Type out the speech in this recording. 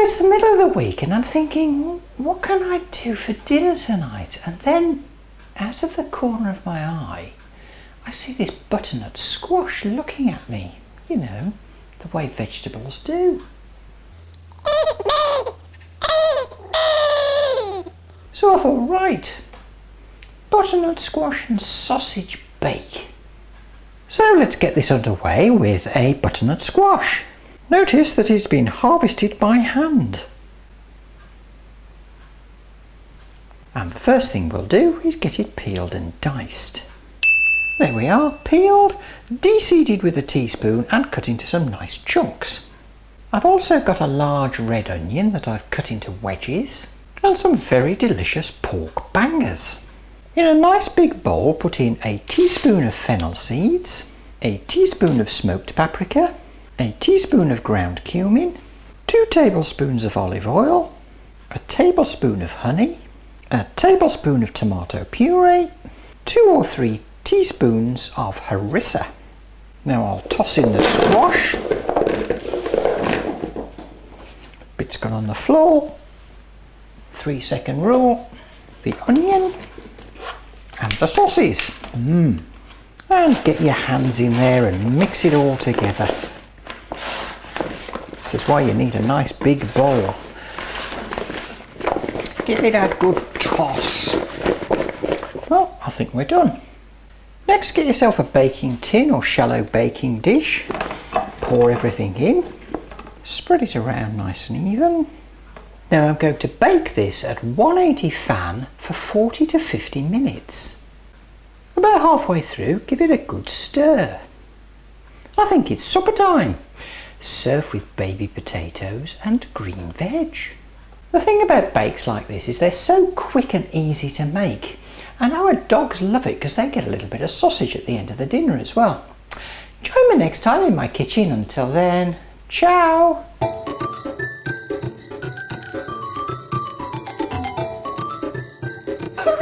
it's the middle of the week and I'm thinking, what can I do for dinner tonight? And then out of the corner of my eye, I see this butternut squash looking at me, you know, the way vegetables do. So I thought, right, butternut squash and sausage bake. So let's get this underway with a butternut squash. Notice that it's been harvested by hand. And the first thing we'll do is get it peeled and diced. There we are, peeled, deseeded with a teaspoon and cut into some nice chunks. I've also got a large red onion that I've cut into wedges and some very delicious pork bangers. In a nice big bowl, put in a teaspoon of fennel seeds, a teaspoon of smoked paprika, a teaspoon of ground cumin, 2 tablespoons of olive oil, a tablespoon of honey, a tablespoon of tomato puree, 2 or 3 teaspoons of harissa. Now I'll toss in the squash. Bits gone on the floor. 3-second rule. The onion and the sauces. And get your hands in there and mix it all together. This is why you need a nice big bowl. Give it a good toss. Well, I think we're done. Next, get yourself a baking tin or shallow baking dish. Pour everything in. Spread it around nice and even. Now I'm going to bake this at 180 fan for 40 to 50 minutes. About halfway through, give it a good stir. I think it's supper time. Serve with baby potatoes and green veg. The thing about bakes like this is they're so quick and easy to make. And our dogs love it because they get a little bit of sausage at the end of the dinner as well. Join me next time in my kitchen. Until then, ciao! Who